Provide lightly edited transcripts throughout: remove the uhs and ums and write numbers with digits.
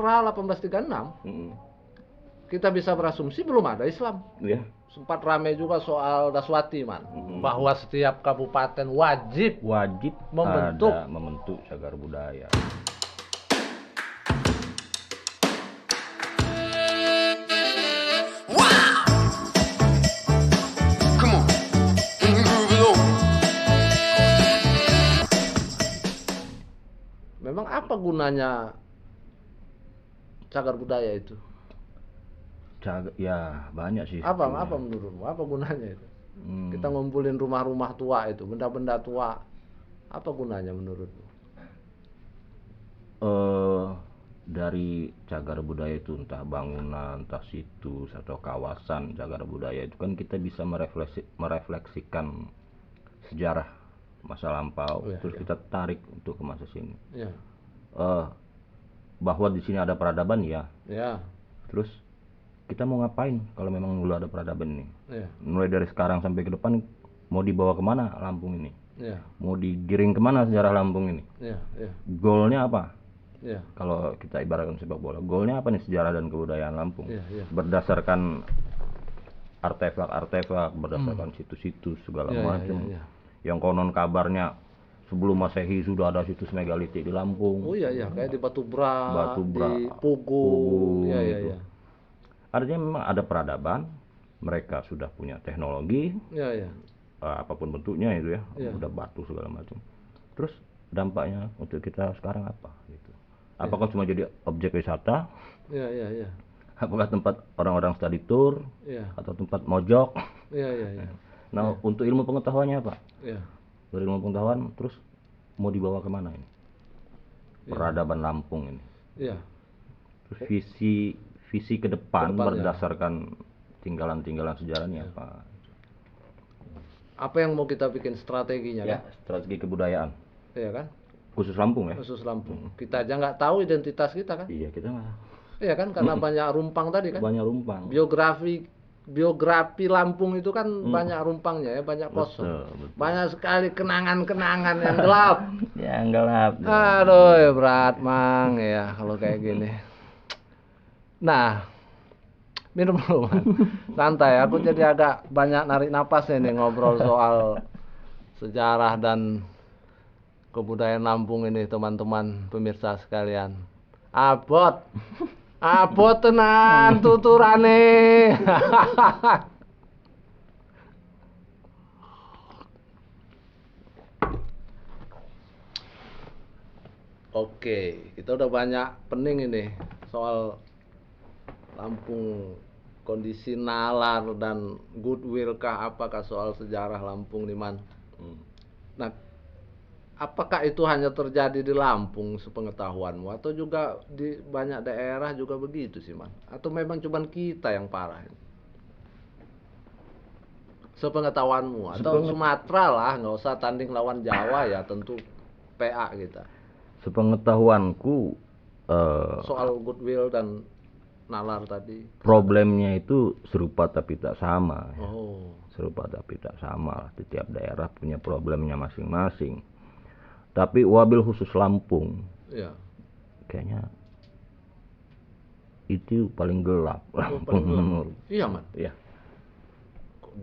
sakral 1836, kita bisa berasumsi belum ada Islam. Iya. Sempat ramai juga soal Daswati, man, bahwa setiap kabupaten wajib membentuk cagar budaya. Memang apa gunanya cagar budaya itu? Ya banyak sih. Apa menurutmu? Apa gunanya itu? Kita ngumpulin rumah-rumah tua itu, benda-benda tua. Apa gunanya menurutmu? Dari cagar budaya itu, entah bangunan, entah situs atau kawasan cagar budaya itu kan kita bisa merefleksikan sejarah masa lampau, terus kita tarik untuk ke masa sini. Bahwa di sini ada peradaban ya. Terus kita mau ngapain kalau memang dulu ada peradaban ini? Mulai dari sekarang sampai ke depan mau dibawa kemana Lampung ini? Mau digiring kemana sejarah Lampung ini? Goalnya apa? Kalau kita ibaratkan sepak bola, goalnya apa nih sejarah dan kebudayaan Lampung? Berdasarkan artefak-artefak, berdasarkan situs-situs segala macam. Yang konon kabarnya sebelum Masehi sudah ada situs megalitik di Lampung. Kayak di Batubra, di Pugu. Artinya memang ada peradaban, mereka sudah punya teknologi, apapun bentuknya itu ya, udah batu segala macam. Terus dampaknya untuk kita sekarang apa? Gitu. Apakah cuma jadi objek wisata? Apakah tempat orang-orang study tour? Atau tempat mojok? Nah, untuk ilmu pengetahuannya apa? Dari ilmu pengetahuan, terus mau dibawa kemana ini? Peradaban Lampung ini. Terus visi ke depan berdasarkan tinggalan-tinggalan sejarahnya apa? Apa yang mau kita bikin strateginya? Strategi kebudayaan. Iya kan? Khusus Lampung ya? Khusus Lampung. Kita aja nggak tahu identitas kita kan? Iya, kita nggak. Iya kan? Karena banyak rumpang tadi kan? Banyak rumpang. Biografi Lampung itu kan banyak rumpangnya ya, banyak kosong. Betul. Banyak sekali kenangan-kenangan yang gelap. Yang gelap. Aduh, ya berat mang ya kalau kayak gini. Nah, minum dulu, man. Santai, aku jadi agak banyak narik napas nih ngobrol soal sejarah dan kebudayaan Lampung ini, teman-teman pemirsa sekalian. Abot tenan tuturane. Oke, kita udah banyak pening ini soal Lampung, kondisi nalar dan goodwill kah, apakah soal sejarah Lampung nih, man? Nah, apakah itu hanya terjadi di Lampung sepengetahuanmu, atau juga di banyak daerah juga begitu sih, man? Atau memang cuma kita yang parah? Sepengetahuanmu, atau Sumatera lah, nggak usah tanding lawan Jawa ya, tentu PA kita. Sepengetahuanku soal goodwill dan nalar tadi, problemnya itu serupa tapi tak sama. Serupa tapi tak sama. Setiap daerah punya problemnya masing-masing. Tapi wabil khusus Lampung, kayaknya itu paling gelap. Lampung menurut. Iya, man. Iya.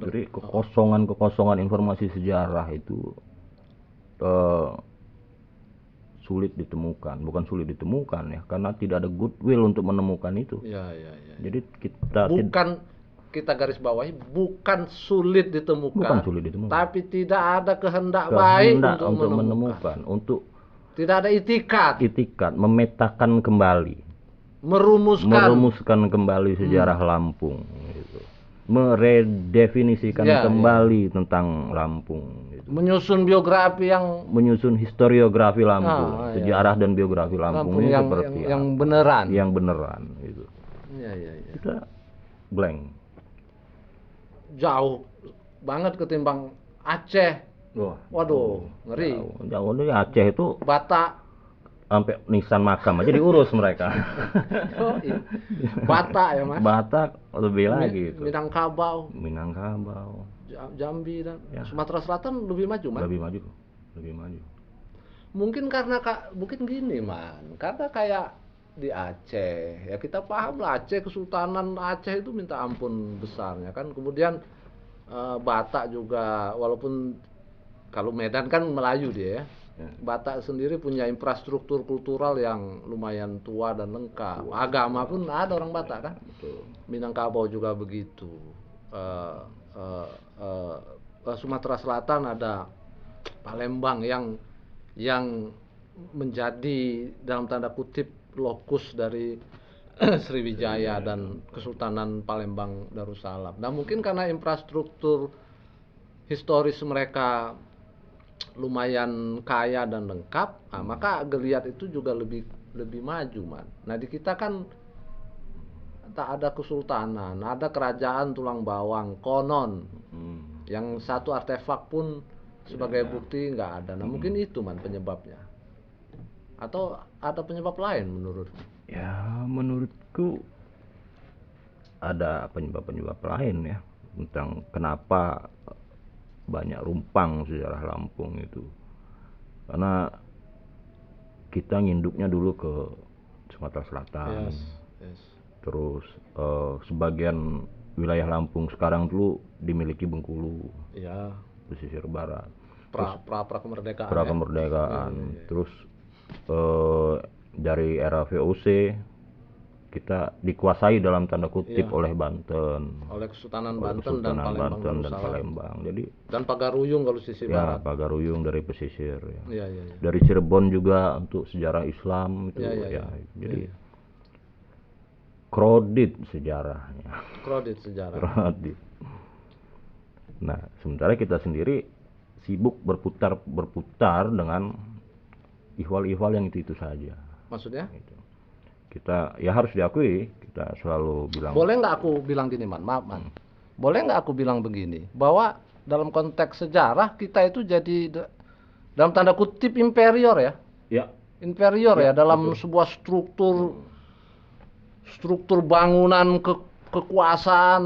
Jadi kekosongan informasi sejarah itu sulit ditemukan. Bukan sulit ditemukan ya, karena tidak ada goodwill untuk menemukan itu. Jadi kita garis bawahi, bukan sulit ditemukan, tapi tidak ada kehendak baik untuk menemukan. Tidak ada itikat memetakan kembali, merumuskan kembali sejarah Lampung gitu. Meredefinisikan kembali tentang Lampung gitu. Menyusun historiografi Lampung, sejarah dan biografi Lampung ini seperti yang beneran gitu. Kita blank, jauh banget ketimbang Aceh. Waduh, ngeri. Jauh dari Aceh itu Batak sampai nisan makam aja diurus mereka. Batak ya, Mas. Batak lebih lagi itu. Minangkabau, Jambi dan Sumatera Selatan lebih maju, man. Lebih maju. Mungkin karena mungkin gini, man. Karena kayak di Aceh. Ya kita paham lah, Aceh, Kesultanan Aceh itu minta ampun besarnya kan. Kemudian Batak juga, walaupun kalau Medan kan Melayu dia ya. Batak sendiri punya infrastruktur kultural yang lumayan tua dan lengkap. Agama pun ada orang Batak kan. Minangkabau juga begitu. Sumatera Selatan ada Palembang yang menjadi dalam tanda kutip lokus dari Sriwijaya dan Kesultanan Palembang Darussalam. Nah mungkin karena infrastruktur historis mereka lumayan kaya dan lengkap, nah, maka geliat itu juga lebih maju, man. Nah di kita kan tak ada kesultanan, ada kerajaan tulang bawang konon, yang satu artefak pun sebagai bukti nggak ada. Nah mungkin itu man penyebabnya, atau ada penyebab lain menurut? Ya menurutku ada penyebab lain ya tentang kenapa banyak rumpang sejarah Lampung itu, karena kita nginduknya dulu ke Sumatera Selatan. Yes. Terus sebagian wilayah Lampung sekarang dulu dimiliki Bengkulu, ya, pesisir barat, pra kemerdekaan. Ya. Terus dari era VOC kita dikuasai dalam tanda kutip oleh Banten, oleh Kesultanan Banten dan Palembang. Jadi dan Pagaruyung kalau sisi barat. Ya, Pagaruyung dari pesisir. Ya. Ya. Dari Cirebon juga untuk sejarah Islam itu. Jadi kredit sejarahnya. Kredit. Nah, sementara kita sendiri sibuk berputar dengan ihwal-ihwal yang itu saja. Maksudnya? Gitu. Kita ya harus diakui, kita selalu bilang. Boleh nggak aku bilang gini, maaf man. Boleh nggak aku bilang begini, bahwa dalam konteks sejarah kita itu jadi dalam tanda kutip inferior ya. Ya. Inferior ya dalam sebuah struktur bangunan kekuasaan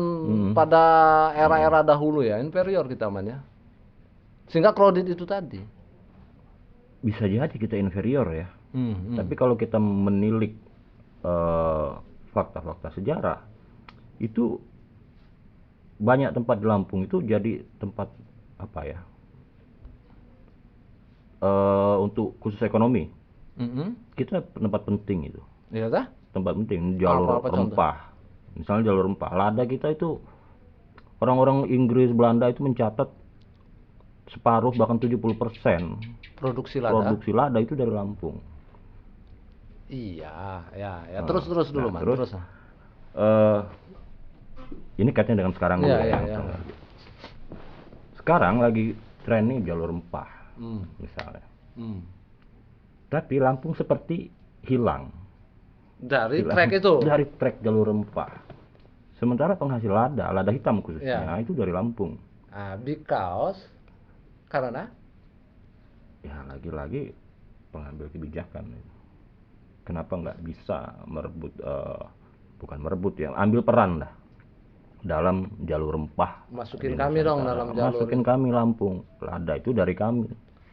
pada era-era dahulu ya, inferior kita man ya. Sehingga kredit itu tadi. Bisa jadi kita inferior ya. Tapi kalau kita menilik fakta-fakta sejarah, itu banyak tempat di Lampung itu jadi tempat apa ya, untuk khusus ekonomi. Kita tempat penting itu. Iya kah? Tempat penting, jalur rempah. Misalnya jalur rempah, lada kita itu orang-orang Inggris, Belanda itu mencatat separuh bahkan 70% produksi lada itu dari Lampung. Iya, ya. Terus dulu, man. Terus. Ini kaitannya dengan sekarang ya. Sekarang lagi tren nih jalur rempah, misalnya. Tapi Lampung seperti hilang dari trek itu. Dari trek jalur rempah. Sementara penghasil lada hitam khususnya itu dari Lampung. Because karena ya lagi-lagi pengambil kebijakan. Kenapa nggak bisa ambil peran lah dalam jalur rempah. Masukin kami dong dalam jalur. Masukin kami Lampung, lada itu dari kami.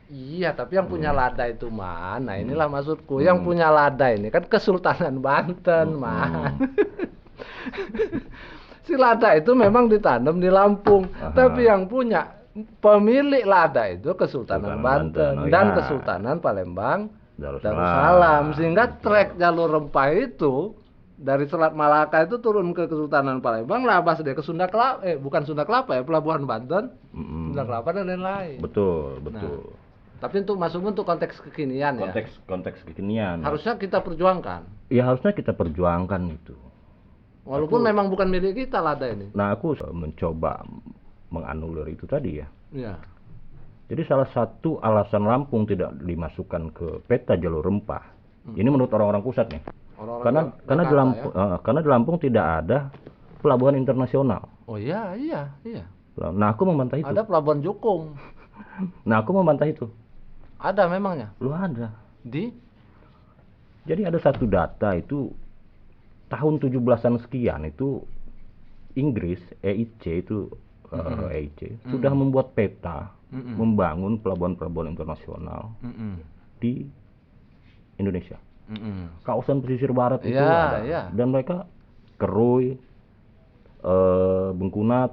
Iya, tapi yang punya lada itu mana? Inilah maksudku. Yang punya lada ini kan Kesultanan Banten, man. Si lada itu memang ditanam di Lampung, tapi yang punya pemilik lada itu Kesultanan Banten dan Kesultanan Palembang Darussalam. Sehingga trek jalur rempah itu dari Selat Malaka itu turun ke Kesultanan Palembang, labas dia ke Sunda Kelapa, bukan Sunda Kelapa ya, Pelabuhan Banten, Sunda Kelapa dan lain-lain. Betul. Nah, tapi untuk konteks kekinian konteks kekinian. Harusnya kita perjuangkan. Ya harusnya kita perjuangkan itu. Walaupun memang bukan milik kita lada ini. Nah aku mencoba menganulir itu tadi ya. Iya. Jadi salah satu alasan Lampung tidak dimasukkan ke peta jalur rempah, ini menurut orang-orang pusat nih, karena di Lampung tidak ada pelabuhan internasional. Oh iya. Nah aku membantah itu. Ada pelabuhan Jukung. Nah aku membantah itu. Ada memangnya? Lu ada. Jadi ada satu data itu tahun 17-an sekian itu Inggris EIC itu sudah membuat peta membangun pelabuhan-pelabuhan internasional di Indonesia. kawasan pesisir barat itu ya, ada. ya. Dan mereka Kerui, Bengkunat,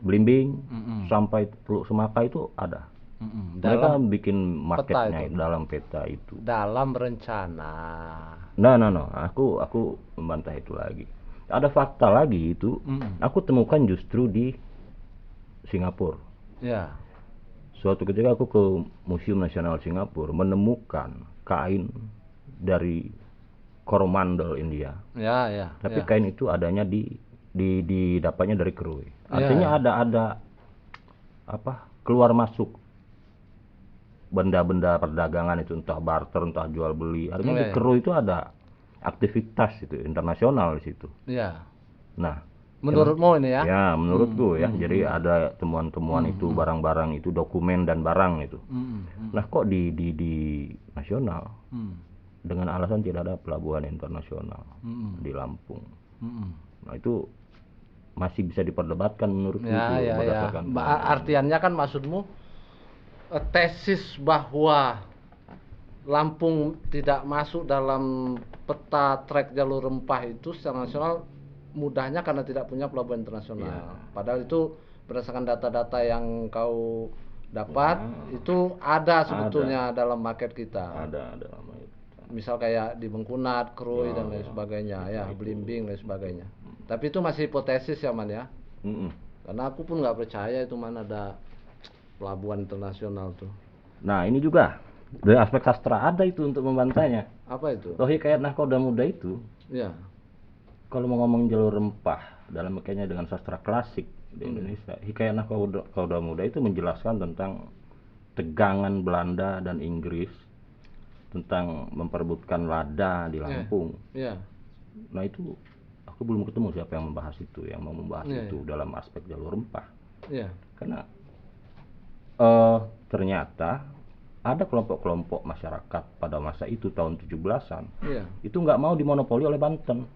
Belimbing, sampai Teluk Semaka itu ada. Mereka bikin marketnya dalam peta itu. Dalam rencana. Nah, aku membantah itu lagi. Ada fakta lagi itu, aku temukan justru di Singapura. Ya. Suatu ketika aku ke Museum Nasional Singapura menemukan kain dari Coromandel India. Ya. Tapi kain itu adanya didapatnya dari Kerui. Artinya ada apa? Keluar masuk benda-benda perdagangan itu, entah barter, entah jual beli. Artinya di Kerui itu ada aktivitas itu internasional di situ. Iya. Nah, menurutmu ini ya? Ya, menurutku ya. Jadi ada temuan-temuan itu, barang-barang itu, dokumen dan barang itu. Nah, kok di nasional dengan alasan tidak ada pelabuhan internasional di Lampung. Nah, itu masih bisa diperdebatkan menurutku itu berdasarkan. Artiannya kan maksudmu tesis bahwa Lampung tidak masuk dalam peta trek jalur rempah itu secara nasional mudahnya karena tidak punya pelabuhan internasional. Padahal itu berdasarkan data-data yang kau dapat itu ada sebetulnya dalam market kita. Ada dalam market. Misal kayak di Bengkunat, Kerui dan lain sebagainya, Belimbing dan sebagainya. Tapi itu masih hipotesis ya Man ya. Karena aku pun nggak percaya itu Man ada pelabuhan internasional tuh. Nah ini juga dari aspek sastra ada itu untuk membantahnya. Apa itu? Toh Hikayat Nahkoda Muda itu. Ya. Kalau mau ngomong jalur rempah dalam kaitannya dengan sastra klasik di Indonesia, Hikayat Nahkoda Muda itu menjelaskan tentang tegangan Belanda dan Inggris tentang memperebutkan lada di Lampung. Nah itu aku belum ketemu siapa yang membahas itu, yang mau membahas itu dalam aspek jalur rempah. Karena ternyata ada kelompok-kelompok masyarakat pada masa itu tahun 17-an itu nggak mau dimonopoli oleh Banten.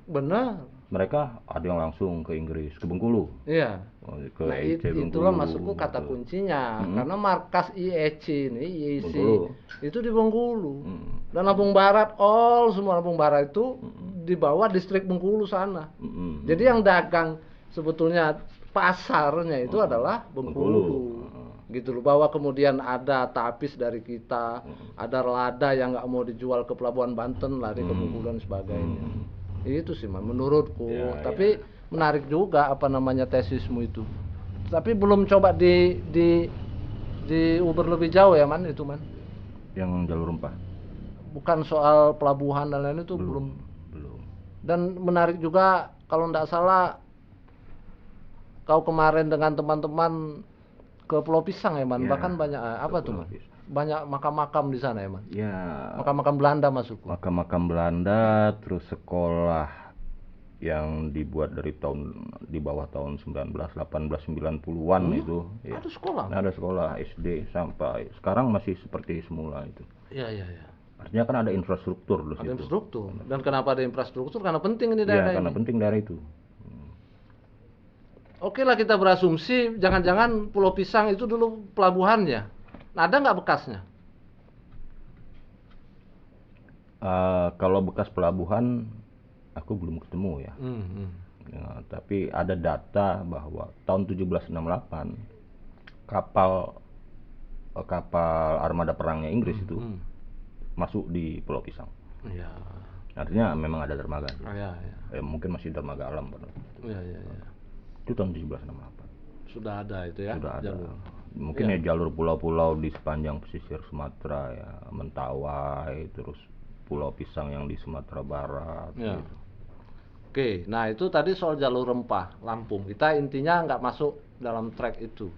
Benar. Mereka ada yang langsung ke Inggris, ke Bengkulu. Ke nah itulah maksudku kata kuncinya. Karena markas IEC ini, IEC itu di Bengkulu. Dan Lampung Barat, semua Lampung Barat itu di bawah distrik Bengkulu sana. Jadi yang dagang sebetulnya pasarnya itu adalah Bengkulu. Gitu loh, bahwa kemudian ada tapis dari kita, ada lada yang nggak mau dijual ke pelabuhan Banten, lari ke Bengkulu dan sebagainya. Itu sih Man, menurutku. Tapi menarik juga apa namanya tesismu itu. Tapi belum coba di uber lebih jauh ya Man itu Man. Yang jalur rempah. Bukan soal pelabuhan dan lain itu belum. Dan menarik juga kalau tidak salah kau kemarin dengan teman-teman ke Pulau Pisang ya Man, bahkan banyak apa tuh Man? Banyak makam-makam di sana ya Man? Makam-makam Belanda maksudku. Makam-makam Belanda, terus sekolah yang dibuat dari di bawah tahun 1890-an itu. Ada sekolah? Ada sekolah SD sampai sekarang masih seperti semula itu. Iya. Artinya kan ada infrastruktur di situ. Ada infrastruktur. Dan kenapa ada infrastruktur? Karena penting ini daerah ini. Karena penting daerah itu. Oke lah kita berasumsi jangan-jangan Pulau Pisang itu dulu pelabuhannya. Nah, ada nggak bekasnya? Kalau bekas pelabuhan aku belum ketemu ya. Tapi ada data bahwa tahun 1768 kapal armada perangnya Inggris itu masuk di Pulau Pisang. Artinya memang ada dermaga. Mungkin masih dermaga alam pada itu tahun 1768. Sudah ada itu ya? Sudah ada. Mungkin jalur pulau-pulau di sepanjang pesisir Sumatera ya, Mentawai, terus Pulau Pisang yang di Sumatera Barat. Gitu. Oke, nah itu tadi soal jalur rempah Lampung. Kita intinya nggak masuk dalam track itu.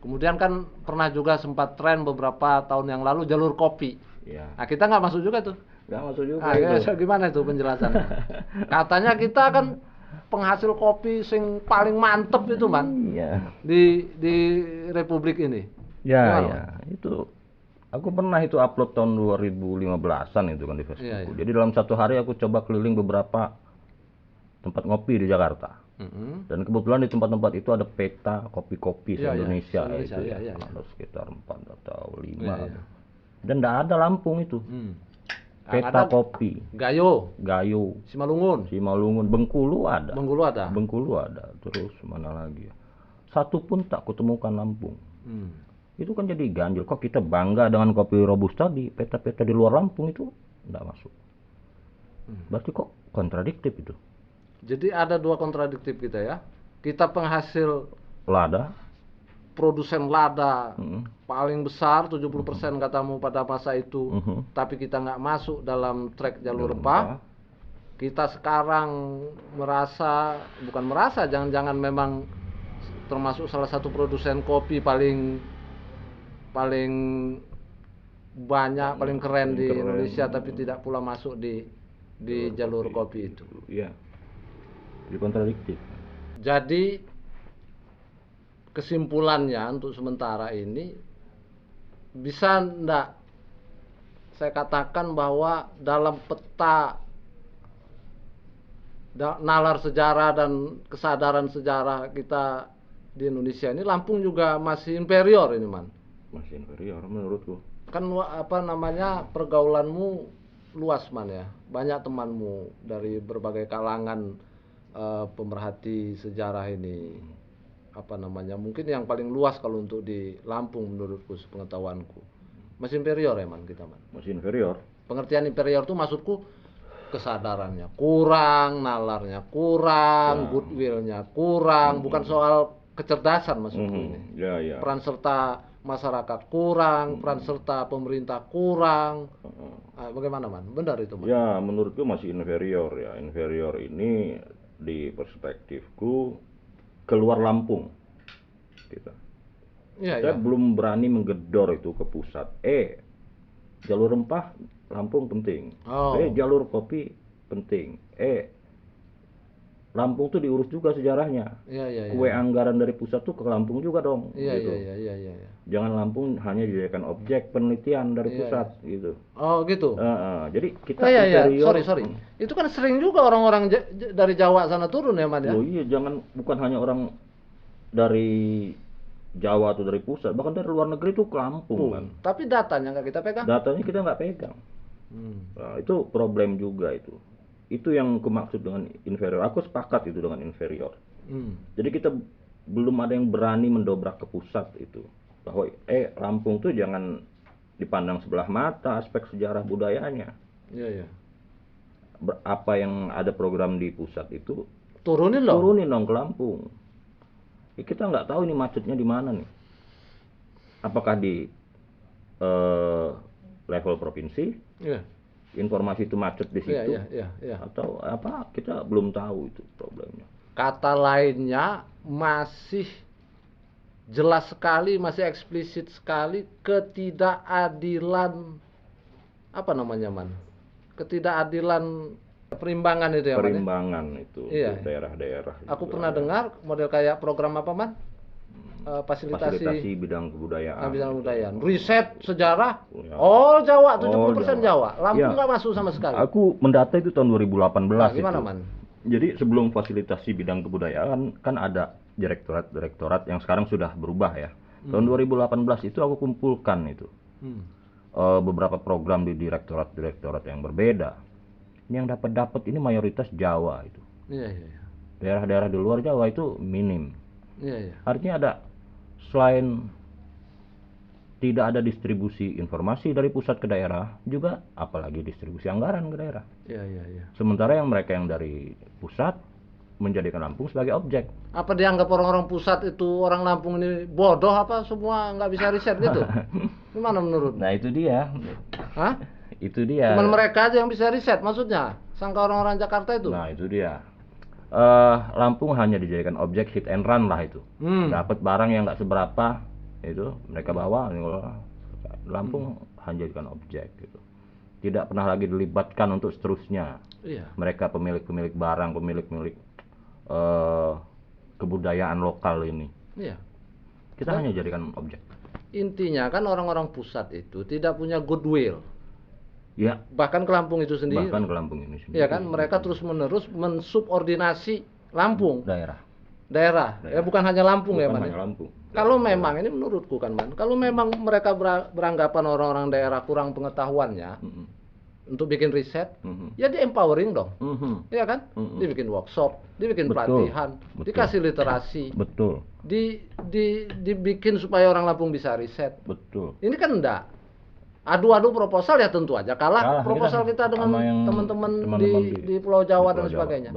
Kemudian kan pernah juga sempat tren beberapa tahun yang lalu jalur kopi. Nah kita nggak masuk juga tuh. Nggak masuk juga. Gimana itu penjelasannya? Katanya kita kan penghasil kopi sing paling mantep itu Man. Di Republik ini. Itu aku pernah itu upload tahun 2015-an itu kan di Facebook. Jadi dalam satu hari aku coba keliling beberapa tempat ngopi di Jakarta. Dan kebetulan di tempat-tempat itu ada peta kopi-kopi se-Indonesia itu ada sekitar 4 atau 5. Dan tidak ada Lampung itu. Peta Kopi, Gayo, Simalungun, Bengkulu ada. Bengkulu ada. Terus mana lagi ya? Satu pun tak kutemukan Lampung. Itu kan jadi ganjil. Kok kita bangga dengan kopi Robusta di peta-peta di luar Lampung itu enggak masuk. Berarti kok kontradiktif itu. Jadi ada dua kontradiktif kita ya. Kita penghasil lada, produsen lada paling besar 70% katamu pada masa itu, tapi kita nggak masuk dalam track jalur rempah. Kita sekarang jangan-jangan memang termasuk salah satu produsen kopi paling banyak, paling keren di Indonesia, tapi tidak pula masuk di jalur kopi itu. Iya. Jadi kontradiktif. Jadi kesimpulannya untuk sementara ini, bisa enggak saya katakan bahwa dalam peta nalar sejarah dan kesadaran sejarah kita di Indonesia ini, Lampung juga masih inferior ini, Man? Masih inferior menurutku. Kan pergaulanmu luas, Man, ya. Banyak temanmu dari berbagai kalangan pemerhati sejarah ini. Mungkin yang paling luas kalau untuk di Lampung menurutku, sepengetahuanku. Masih inferior ya, Man, kita, Man? Masih inferior. Pengertian inferior itu maksudku kesadarannya kurang, nalarnya kurang, goodwillnya kurang, bukan soal kecerdasan maksudku ini. Peran serta masyarakat kurang, peran serta pemerintah kurang. Bagaimana, Man? Benar itu, Man? Ya, menurutku masih inferior ya. Inferior ini di perspektifku keluar Lampung kita. Saya belum berani menggedor itu ke pusat. Jalur rempah Lampung penting. Jalur kopi penting. Lampung tuh diurus juga sejarahnya. Kue anggaran dari pusat tuh ke Lampung juga dong. Gitu. Jangan Lampung hanya dijadikan objek penelitian dari pusat gitu. Oh gitu. Jadi kita inferior. Sorry. Itu kan sering juga orang-orang dari Jawa sana turun ya, Man, ya? Oh iya, bukan hanya orang dari Jawa atau dari pusat, bahkan dari luar negeri tuh ke Lampung, kan. Tapi datanya nggak kita pegang. Datanya kita nggak pegang. Nah, itu problem juga itu. Itu yang kumaksud dengan inferior. Aku sepakat itu dengan inferior. Jadi kita belum ada yang berani mendobrak ke pusat itu. Bahwa Lampung tuh jangan dipandang sebelah mata aspek sejarah budayanya. Apa yang ada program di pusat itu turunin dong ke Lampung. Kita nggak tahu ini macetnya di mana nih. Apakah di level provinsi? Informasi itu macet di situ, atau apa, kita belum tahu itu problemnya. Kata lainnya, masih jelas sekali, masih eksplisit sekali ketidakadilan Man? Ketidakadilan perimbangan itu ya, perimbangan Man, itu daerah-daerah. Aku pernah dengar model kayak program apa, Man? Fasilitasi bidang kebudayaan. Riset sejarah. Jawa 70% Jawa. Lampung nggak masuk sama sekali. Aku mendata itu tahun 2018. Gimana, Man? Jadi sebelum fasilitasi bidang kebudayaan kan ada direktorat yang sekarang sudah berubah ya. Tahun 2018 itu aku kumpulkan itu. Beberapa program di direktorat yang berbeda. Yang dapat ini mayoritas Jawa itu. Daerah-daerah di luar Jawa itu minim. Artinya ada, selain tidak ada distribusi informasi dari pusat ke daerah, juga apalagi distribusi anggaran ke daerah. Sementara mereka yang dari pusat menjadikan Lampung sebagai objek. Apa dianggap orang-orang pusat itu orang Lampung ini bodoh apa, semua nggak bisa riset gitu? Gimana menurut? Nah itu dia. Itu dia. Cuman mereka aja yang bisa riset maksudnya? Sangka orang-orang Jakarta itu? Nah itu dia. Lampung hanya dijadikan objek hit and run lah itu. Dapat barang yang nggak seberapa itu mereka bawa. Lampung hanya dijadikan objek gitu. Tidak pernah lagi dilibatkan untuk seterusnya. Mereka pemilik barang, pemilik kebudayaan lokal ini. Kita hanya jadikan objek. Intinya kan orang-orang pusat itu tidak punya goodwill. Bahkan ke Lampung itu sendiri. Ya kan, mereka terus-menerus mensubordinasi Lampung. Daerah. Ya bukan hanya Lampung, ya, Man. Kalau memang ini menurutku kan, Man, kalau memang mereka beranggapan orang-orang daerah kurang pengetahuannya, untuk bikin riset, ya dia empowering dong, ya kan? Dia bikin workshop, dia bikin pelatihan, dikasih literasi, dibikin supaya orang Lampung bisa riset. Ini kan enggak. Adu-adu proposal ya tentu aja kalah proposal kita dengan teman-teman di Pulau Jawa dan sebagainya.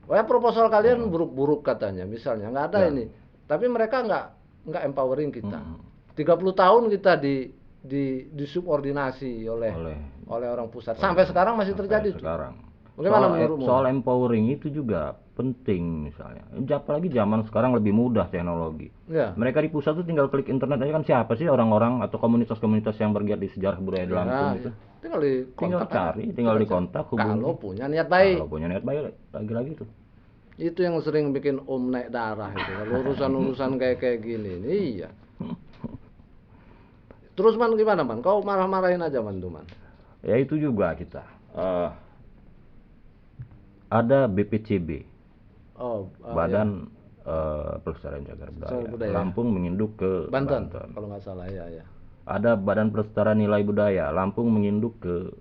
Wah, proposal kalian buruk-buruk katanya, misalnya nggak ada ini. Tapi mereka nggak empowering kita. 30 tahun kita disubordinasi oleh orang pusat. Sampai sekarang masih terjadi. Bagaimana menurutmu? Soal empowering itu juga penting misalnya. Apalagi zaman sekarang lebih mudah teknologi. Mereka di pusat tuh tinggal klik internet aja kan, siapa sih orang-orang atau komunitas-komunitas yang bergiat di sejarah budaya di Lampung itu. Tinggal cari, tinggal dikontak, hubungi. Kalau punya niat baik. Kalau punya niat baik lagi-lagi tuh. Itu yang sering bikin naik darah itu. Kalau urusan-urusan kayak gini. Iya. Terus Man gimana Man? Kau marah-marahin aja Man tuh Man. Ya itu juga kita. Ada BPCB. Badan Pelestarian Cagar Budaya. Lampung menginduk ke Banten. Kalau nggak salah ya. Ada Badan Pelestarian Nilai Budaya. Lampung menginduk ke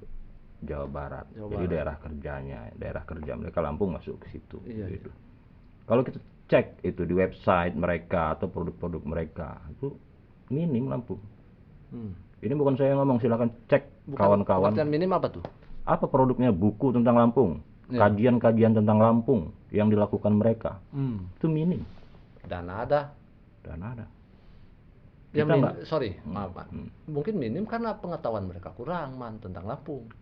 Jawa Barat. Jadi daerah kerja mereka Lampung masuk ke situ. Gitu. Kalau kita cek itu di website mereka atau produk-produk mereka itu minim Lampung. Ini bukan saya ngomong, silakan cek kawan-kawan. Pengertian minim apa tuh? Apa produknya? Buku tentang Lampung, kajian-kajian tentang Lampung yang dilakukan mereka. Itu minim. Dana ada. Ya maaf Man. Mungkin minim karena pengetahuan mereka kurang Man tentang Lampung.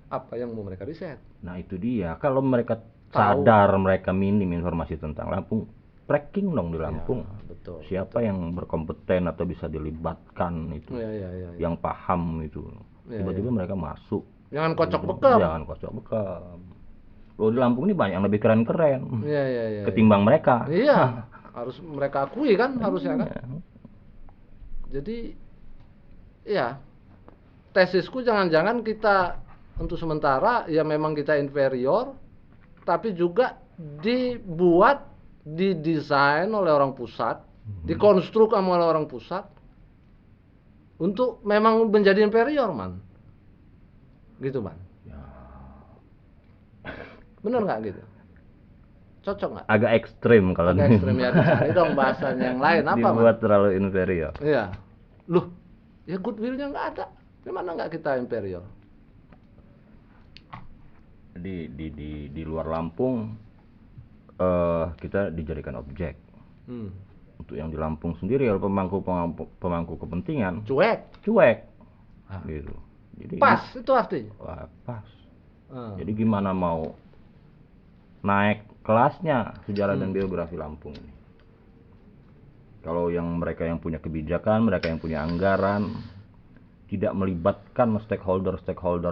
Apa yang mau mereka riset? Nah itu dia. Kalau mereka sadar mereka minim informasi tentang Lampung, tracking dong di Lampung. Betul. Siapa yang berkompeten atau bisa dilibatkan itu, yang paham itu. Tiba-tiba mereka masuk. Jangan kocok bekam. Loh di Lampung ini banyak yang lebih keren-keren. Ketimbang mereka. Iya. Harus mereka akui kan, harusnya kan. Jadi, ya tesisku jangan-jangan kita untuk sementara ya memang kita inferior, tapi juga didesain oleh orang pusat, dikonstruk oleh orang pusat untuk memang menjadi inferior Man. Gitu Man. Bener nggak gitu? Cocok nggak? Agak ekstrim kalau agak ekstrim ya, dicari dong bahasanya yang lain apa dibuat terlalu inferior. Iya. Loh, ya goodwill-nya nggak ada. Gimana nggak kita inferior? Di luar Lampung kita dijadikan objek. Untuk yang di Lampung sendiri ya pemangku kepentingan cuek. Gitu. Jadi pas itu artinya. Pas. Jadi gimana mau naik kelasnya sejarah dan biografi Lampung ini? Kalau mereka yang punya kebijakan, mereka yang punya anggaran tidak melibatkan stakeholder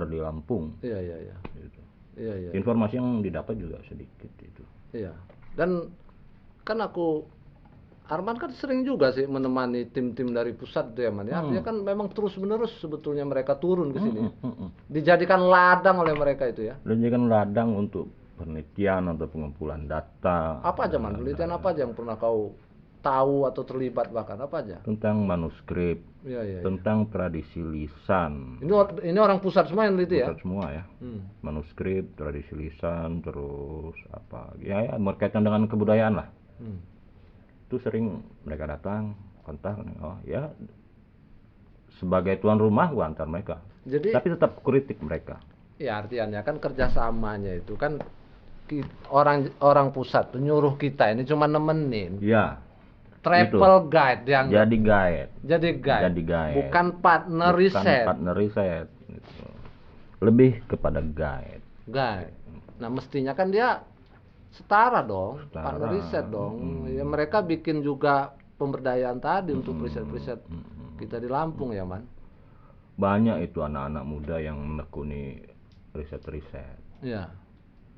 di Lampung. Iya. Gitu. Iya. Informasi yang didapat juga sedikit itu. Iya. Dan kan Arman kan sering juga sih menemani tim-tim dari pusat tuh ya Man. Artinya kan memang terus-menerus sebetulnya mereka turun ke sini. Dijadikan ladang oleh mereka itu ya. Dijadikan ladang untuk penelitian atau pengumpulan data. Apa aja Man? Penelitian apa aja yang pernah kau tahu atau terlibat bahkan apa aja? Tentang manuskrip, tentang tradisi lisan. Ini orang pusat semua yang teliti ya? Pusat semua ya. Manuskrip, tradisi lisan, terus apa? Ya berkaitan dengan kebudayaan lah. Itu sering mereka datang kontak, sebagai tuan rumah gua antar mereka. Tapi tetap kritik mereka. Ya artinya kan kerjasamanya itu kan orang pusat nyuruh kita ini cuma nemenin. Ya. Travel guide yang jadi guide. Bukan partner riset. Gitu. Lebih kepada guide. Nah mestinya kan dia setara dong, partner riset dong. Ya mereka bikin juga pemberdayaan tadi untuk riset-riset kita di Lampung ya Man. Banyak itu anak-anak muda yang menekuni riset-riset. Iya.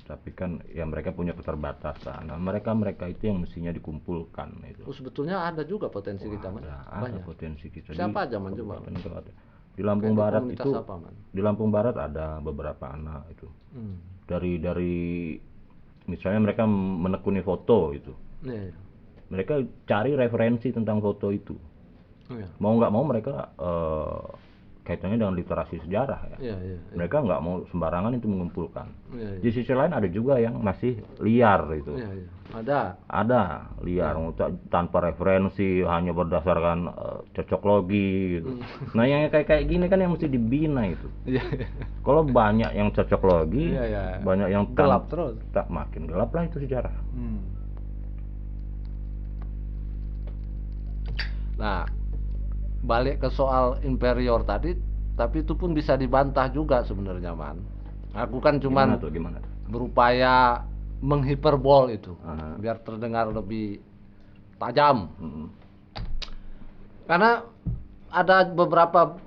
Tapi kan ya mereka punya keterbatasan. Nah, mereka itu yang mestinya dikumpulkan itu. Sebetulnya ada juga potensi kita Man. Ada potensi kita. Siapa aja Man coba? Di Lampung Barat itu di Lampung Barat ada beberapa anak itu. Dari misalnya mereka menekuni foto itu. Mereka cari referensi tentang foto itu. Mau nggak mau mereka kaitannya dengan literasi sejarah ya. Iya, iya, iya. Mereka nggak mau sembarangan itu mengumpulkan. Iya, iya. Di sisi lain ada juga yang masih liar itu. Iya, iya. Ada Liar, tanpa referensi, hanya berdasarkan cocok logi gitu. Nah yang kayak gini kan yang mesti dibina itu. Iya, iya. Kalau banyak yang cocok logi, Iya, iya. banyak yang gelap terus. Tak makin gelap lah itu sejarah. Nah, balik ke soal inferior tadi, tapi itu pun bisa dibantah juga sebenarnya, Man. Aku kan cuman Gimana tuh? berupaya menghiperbol itu, biar terdengar lebih tajam. Karena ada beberapa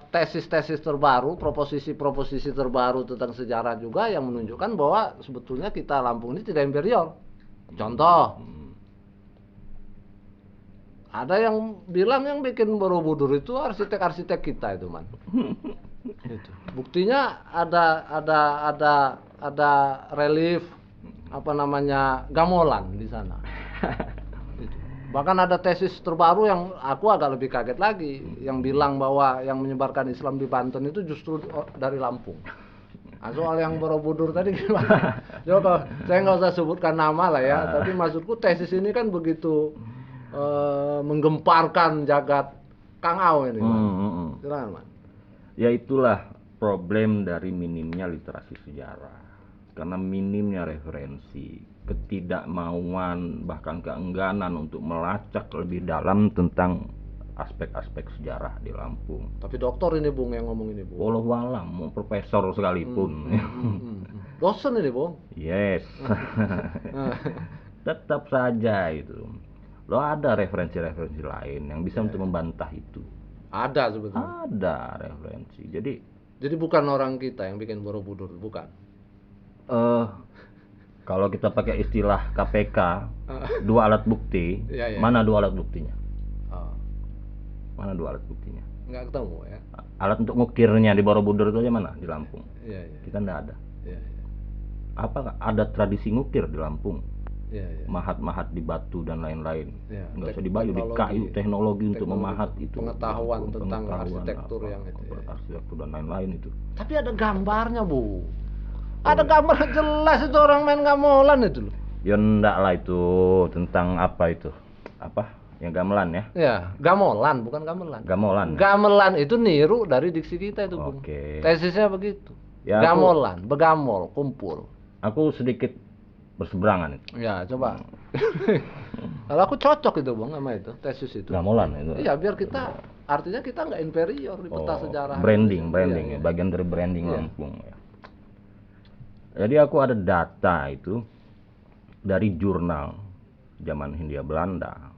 tesis-tesis terbaru, proposisi-proposisi terbaru tentang sejarah juga yang menunjukkan bahwa sebetulnya kita Lampung ini tidak inferior. Contoh, ada yang bilang yang bikin Borobudur itu arsitek-arsitek kita itu, Man. Itu. Buktinya ada relief gamelan di sana. Itu. Bahkan ada tesis terbaru yang aku agak lebih kaget lagi, yang bilang bahwa yang menyebarkan Islam di Banten itu justru dari Lampung. Nah, soal yang Borobudur tadi gimana? Coba saya nggak usah sebutkan nama lah ya, tapi maksudku tesis ini kan begitu menggemparkan jagat Kang Au ini, Man. Silakan, Man. Ya itulah problem dari minimnya literasi sejarah. Karena minimnya referensi, ketidakmauan bahkan keengganan untuk melacak lebih dalam tentang aspek-aspek sejarah di Lampung. Tapi dokter ini, Bung, yang ngomong ini, Bung. Walau alam, mau profesor sekalipun. Dosen ini, Bung. Yes. Tetap saja itu. Lo ada referensi-referensi lain yang bisa untuk membantah itu. Ada sebetulnya. Ada referensi. Jadi bukan orang kita yang bikin Borobudur, bukan. Kalau kita pakai istilah KPK, dua alat bukti, mana dua alat buktinya? Mana dua alat buktinya? Nggak ketemu ya. Alat untuk ngukirnya di Borobudur itu aja mana? Di Lampung. Iya. Kita nggak ada. Iya. Apa ada tradisi ngukir di Lampung? Iya. Mahat-mahat di batu dan lain-lain. Nggak usah di batu, di kayu, teknologi untuk memahat itu. Pengetahuan tentang arsitektur yang itu. Arsitektur dan lain-lain itu. Tapi ada gambarnya, Bu. Ada gambar jelas itu orang main gamelan itu loh. Ya enggak lah itu tentang apa itu? Apa? Yang gamelan ya? Ya, gamelan bukan gamelan. Gamelan. Gamelan itu niru dari diksi kita itu, Bung. Tesisnya begitu. Ya, gamelan, begamol, kumpul. Aku sedikit berseberangan itu. Ya, coba. Kalau aku cocok itu, Bung, sama itu, tesis itu. Gamelan itu. Iya, biar kita artinya kita nggak inferior di peta sejarah. Branding ya, bagian dari branding Lampung ya. Jadi aku ada data itu dari jurnal zaman Hindia Belanda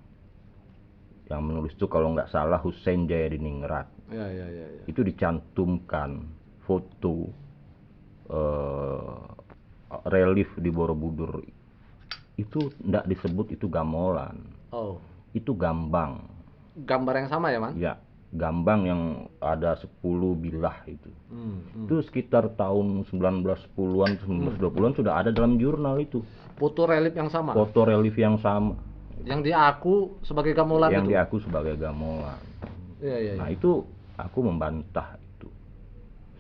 yang menulis itu kalau nggak salah Hussein Jayadiningrat. Ya. Itu dicantumkan foto relief di Borobudur. Itu nggak disebut itu gamelan. Itu gambang. Gambar yang sama ya, Man? Ya. Gambang yang ada 10 bilah itu. Itu sekitar tahun 1910-an, 1920-an sudah ada dalam jurnal itu. Foto relief yang sama? Foto relief yang sama. Yang diaku sebagai gamelan itu? Yang diaku sebagai gamelan. Iya. Nah itu aku membantah itu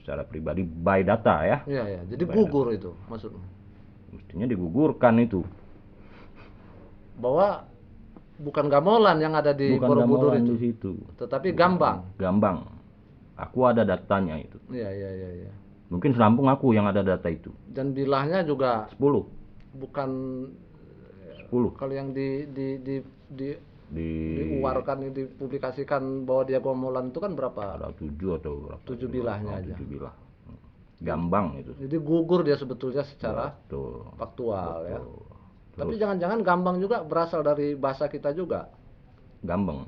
secara pribadi by data ya. Iya. Jadi gugur itu maksudnya? Mestinya digugurkan itu. Bahwa bukan gamelan yang ada di Borobudur itu. Di situ. Tetapi gambang. Gambang. Aku ada datanya itu. Iya. Mungkin Lampung aku yang ada data itu. Dan bilahnya juga 10. Bukan 10. Kalau yang diuarkan, dipublikasikan bahwa dia gamelan itu kan berapa? Ada 7 atau berapa? 7 bilahnya aja. 7 bilah. Gambang itu. Jadi gugur dia sebetulnya secara faktual ya. Tapi jangan-jangan gambang juga berasal dari bahasa kita juga. Gambang.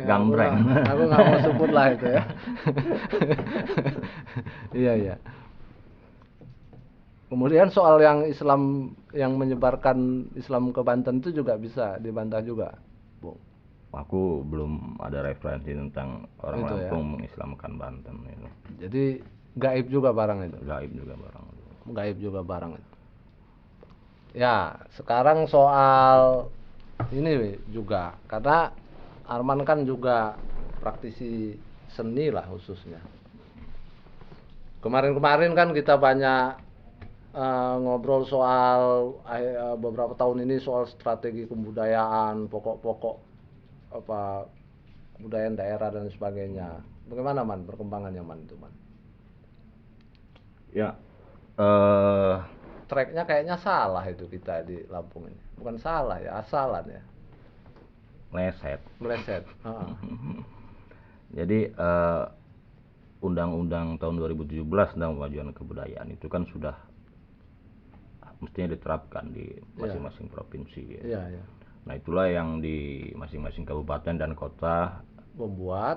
Gambreng. Aku nggak mau sebut lah itu ya. Iya. Kemudian soal yang Islam yang menyebarkan Islam ke Banten itu juga bisa dibantah juga, Bung. Aku belum ada referensi tentang orang itu Lampung mengislamkan Banten itu. Jadi gaib juga barang itu. Gaib juga barang itu. Ya, sekarang soal ini juga karena Arman kan juga praktisi seni lah khususnya. Kemarin-kemarin kan kita banyak ngobrol soal beberapa tahun ini soal strategi kebudayaan, pokok-pokok apa kebudayaan daerah dan sebagainya. Bagaimana Man perkembangannya Man itu Man? Ya, tracknya kayaknya salah itu kita di Lampung ini. Bukan salah ya, asalan ya. Meleset. Jadi Undang-Undang tahun 2017 tentang Pemajuan Kebudayaan itu kan sudah mestinya diterapkan di masing-masing provinsi. Iya. Nah itulah yang di masing-masing kabupaten dan kota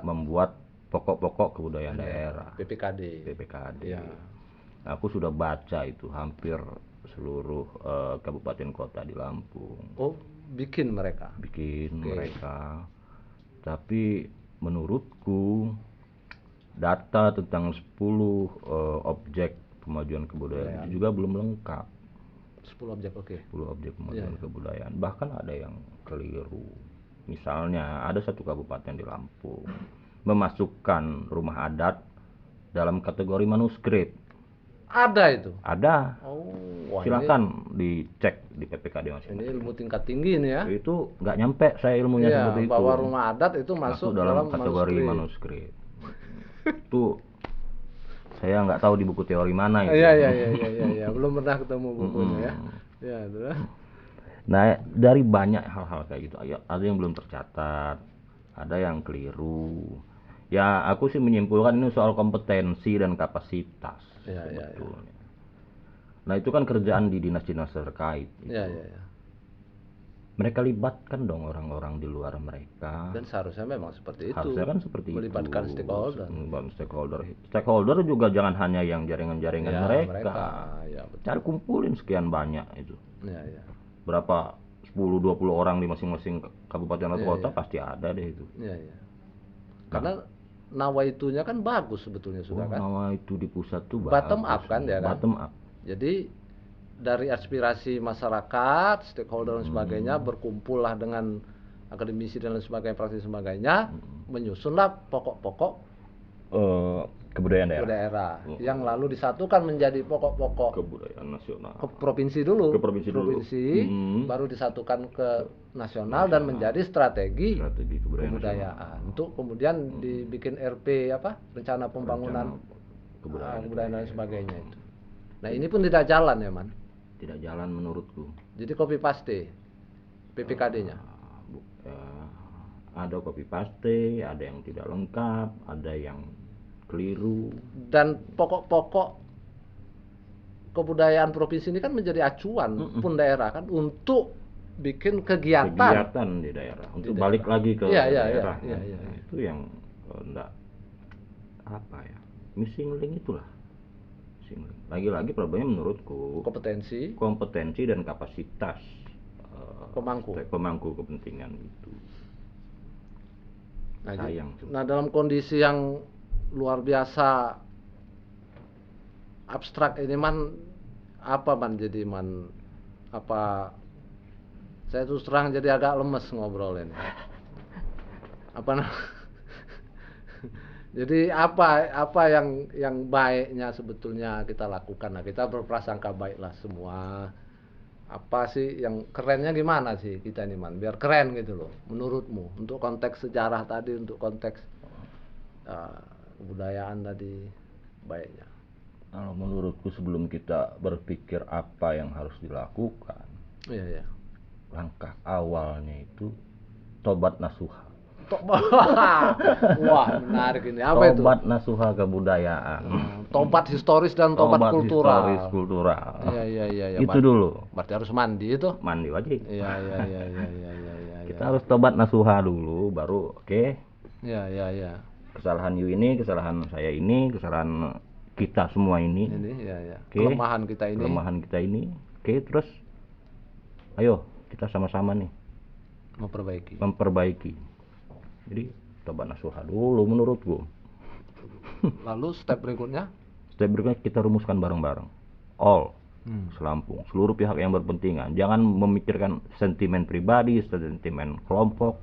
membuat pokok-pokok kebudayaan daerah. PPKD. Ya. Nah, aku sudah baca itu hampir seluruh kabupaten kota di Lampung. Oh, bikin mereka. Mereka. Tapi menurutku data tentang 10 objek pemajuan kebudayaan itu juga belum lengkap. 10 objek, oke. 10 objek pemajuan kebudayaan. Bahkan ada yang keliru. Misalnya ada satu kabupaten di Lampung memasukkan rumah adat dalam kategori manuskrip. Ada itu? Ada. Oh, silakan dicek di PPKD masing-masing. Ini ilmu tingkat tinggi ini ya. Itu nggak nyampe saya ilmunya seperti itu. Bahwa rumah adat itu masuk dalam kategori manuskrip. Itu saya nggak tahu di buku teori mana itu. Iya. Belum pernah ketemu bukunya ya. Ya, terus. Nah, dari banyak hal-hal kayak gitu, ada yang belum tercatat, ada yang keliru. Ya, aku sih menyimpulkan ini soal kompetensi dan kapasitas. Iya. Nah, itu kan kerjaan di dinas-dinas terkait. Iya. Mereka libatkan dong orang-orang di luar mereka. Dan seharusnya memang seperti itu. Harusnya kan seperti melibatkan itu. stakeholder. Stakeholder juga jangan hanya yang jaringan-jaringan mereka. Ya, betul. Cari kumpulin sekian banyak itu. Iya. Berapa 10-20 orang di masing-masing kabupaten atau kota pasti ada deh itu. Iya. Karena nawaitunya kan bagus sebetulnya sudah kan. Nawaitu di pusat tuh bottom up kan ya kan. Bottom up. Jadi dari aspirasi masyarakat, stakeholder dan sebagainya berkumpullah dengan akademisi dan lain sebagainya, praktisi sebagainya, menyusunlah pokok-pokok kebudayaan daerah yang lalu disatukan menjadi pokok-pokok kebudayaan nasional. Ke provinsi dulu. Provinsi. Baru disatukan ke nasional dan menjadi strategi kebudayaan. Untuk kemudian dibikin RP rencana pembangunan kebudayaan dan sebagainya itu. Nah, ini pun tidak jalan ya, Man. Tidak jalan menurutku. Jadi copy paste PPKD-nya. Ada copy paste, ada yang tidak lengkap, ada yang keliru. Dan pokok-pokok kebudayaan provinsi ini kan menjadi acuan pun daerah kan untuk bikin kegiatan di daerah, untuk balik lagi ke daerah. Iya. Itu yang enggak missing link itulah. Lagi-lagi problemnya menurutku kompetensi dan kapasitas pemangku kepentingan itu. Nah, dalam kondisi yang luar biasa abstrak ini saya terus terang jadi agak lemes ngobrol ini. Jadi apa yang baiknya sebetulnya kita lakukan? Nah, kita berprasangka baiklah semua. Apa sih yang kerennya gimana sih kita ini Man? Biar keren gitu loh menurutmu. Untuk konteks sejarah tadi, untuk konteks kebudayaan tadi, baiknya. Kalau menurutku sebelum kita berpikir apa yang harus dilakukan, langkah awalnya itu tobat nasuha. Wah, menarik ini. Apa tobat nasuha kebudayaan. Tobat historis dan tobat kultural. Iya. Itu dulu. Berarti harus mandi itu? Mandi wajib. Iya. Kita harus tobat nasuha dulu, baru oke. Iya. Kesalahan ini, kesalahan saya ini, kesalahan kita semua ini. Kelemahan kita ini. Oke, terus ayo kita sama-sama nih memperbaiki. Jadi tobat nasuha dulu menurutku. Lalu step berikutnya kita rumuskan bareng-bareng. Selampung, seluruh pihak yang berpentingan. Jangan memikirkan sentimen pribadi, sentimen kelompok,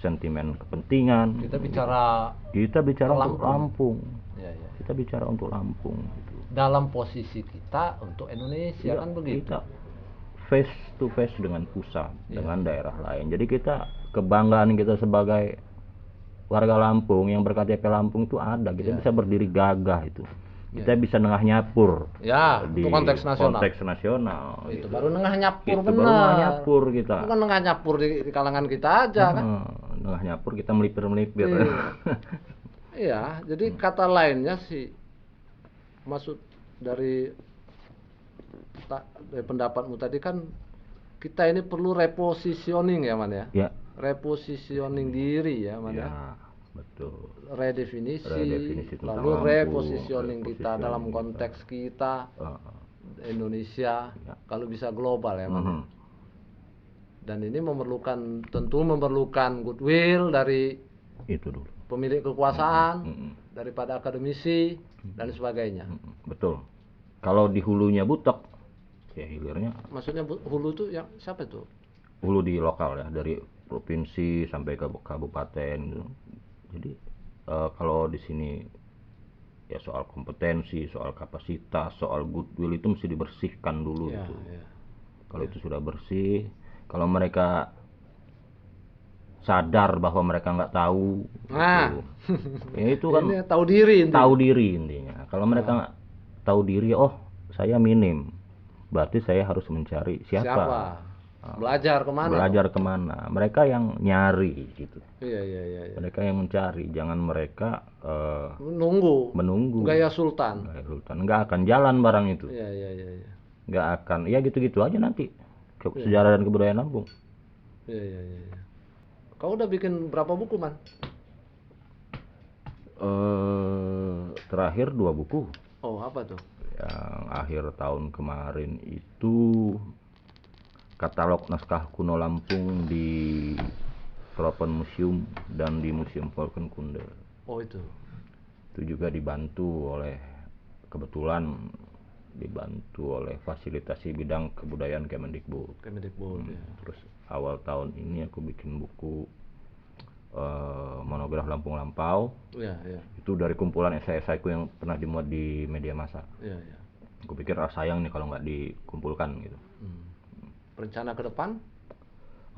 sentimen kepentingan. Kita bicara untuk Lampung. Ya. Kita bicara untuk Lampung gitu. Dalam posisi kita untuk Indonesia kan begitu. Kita face to face dengan pusat, dengan daerah lain. Jadi kita, kebanggaan kita sebagai warga Lampung yang berKTP Lampung itu ada. Kita bisa berdiri gagah itu. Kita bisa nengah nyapur. Di konteks nasional. Itu baru nengah nyapur, benar. Baru nengah nyapur kita. Bukan nengah nyapur di kalangan kita aja kan. Nengah nyapur kita melipir-melipir. Iya, jadi kata lainnya sih, maksud dari pendapatmu tadi kan, kita ini perlu repositioning ya Man ya. Ya. Repositioning diri ya Man ya. Betul. Redefinisi lalu repositioning kita dalam konteks kita Indonesia, kalau bisa global ya Man. Dan ini tentu memerlukan goodwill dari itu dulu, pemilik kekuasaan, daripada akademisi dan sebagainya. Betul. Kalau di hulunya butek, ya hilirnya. Maksudnya hulu itu yang siapa itu? Hulu di lokal ya, dari provinsi sampai ke kabupaten gitu. Jadi kalau di sini ya soal kompetensi, soal kapasitas, soal goodwill itu mesti dibersihkan dulu gitu. Kalau itu sudah bersih, kalau mereka sadar bahwa mereka nggak tahu, gitu. Ya itu kan tahu diri intinya. Kalau mereka nggak tahu diri, oh saya minim, berarti saya harus mencari siapa? Belajar kemana? Mereka yang nyari gitu. Iya. Mereka yang mencari, jangan mereka menunggu. Gaya sultan. Nggak akan jalan barang itu. Iya. Nggak akan. Ya gitu-gitu aja nanti. Sejarah dan kebudayaan Lampung. Iya. Kau udah bikin berapa buku Man? Terakhir 2 buku. Oh, apa tuh? Yang akhir tahun kemarin itu katalog naskah kuno Lampung di Tropen Museum dan di Museum Volkenkunde. Oh itu juga kebetulan dibantu oleh fasilitasi bidang kebudayaan Kemendikbud. Terus awal tahun ini aku bikin buku monograf Lampung Lampau. Itu dari kumpulan esai-esaiku yang pernah dimuat di media massa. Aku pikir sayang nih kalau nggak dikumpulkan gitu. Rencana ke depan?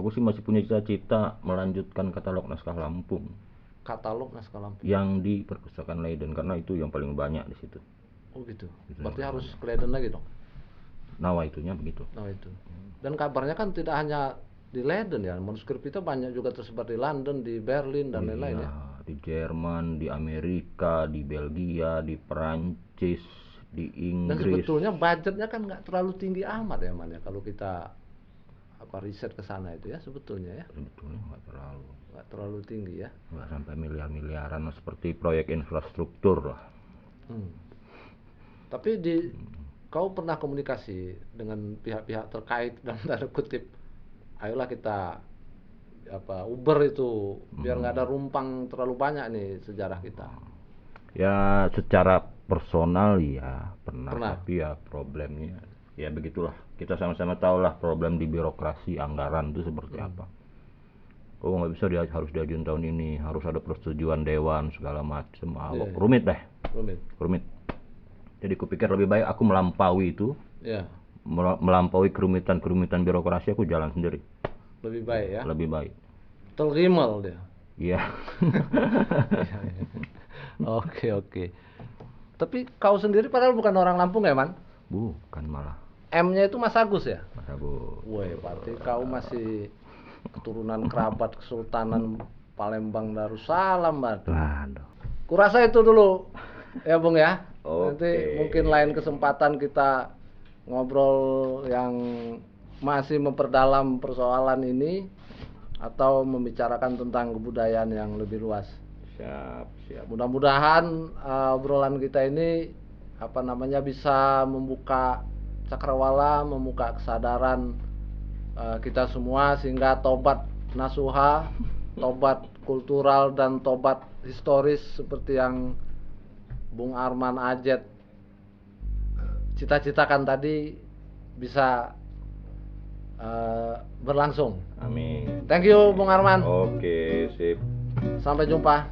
Aku sih masih punya cita-cita melanjutkan katalog naskah Lampung. Yang di Perpustakaan Leiden, karena itu yang paling banyak di situ. Oh gitu. Berarti harus ke Leiden lagi dong? Nawaitunya begitu. Dan kabarnya kan tidak hanya di Leiden ya, manuskrip kita banyak juga tersebar di London, di Berlin dan lain-lain ya. Di Jerman, di Amerika, di Belgia, di Perancis, di Inggris. Dan sebetulnya budgetnya kan nggak terlalu tinggi amat ya Man ya, kalau kita riset ke sana itu ya sebetulnya ya. Sebetulnya nggak terlalu tinggi ya. Nggak sampai miliar-miliaran seperti proyek infrastruktur lah. Tapi kau pernah komunikasi dengan pihak-pihak terkait dan tanda kutip, ayolah kita Uber itu biar nggak ada rumpang terlalu banyak nih sejarah kita. Ya secara personal ya pernah. Tapi ya problemnya ya begitulah, kita sama-sama tahu lah problem di birokrasi anggaran itu seperti apa. Oh nggak bisa, harus diajuin tahun ini, harus ada persetujuan dewan segala macam. Rumit. Jadi kupikir lebih baik aku melampaui itu, melampaui kerumitan birokrasi, aku jalan sendiri. Lebih baik ya. Lebih baik. Tergimal dia. Iya. Oke. Tapi kau sendiri padahal bukan orang Lampung ya Man? Bukan malah. M-nya itu Mas Agus ya? Mas Agus. Woi, berarti kau masih keturunan kerabat Kesultanan Palembang Darussalam, Waduh. Kurasa itu dulu ya Bung ya. Oke. Nanti mungkin lain kesempatan kita ngobrol yang masih memperdalam persoalan ini atau membicarakan tentang kebudayaan yang lebih luas. Siap. Mudah-mudahan obrolan kita ini bisa membuka cakrawala, membuka kesadaran kita semua, sehingga tobat nasuha, tobat kultural dan tobat historis seperti yang Bung Arman Ajet cita-citakan tadi bisa berlangsung. Amin. Thank you Bung Arman. Oke, sip. Sampai jumpa.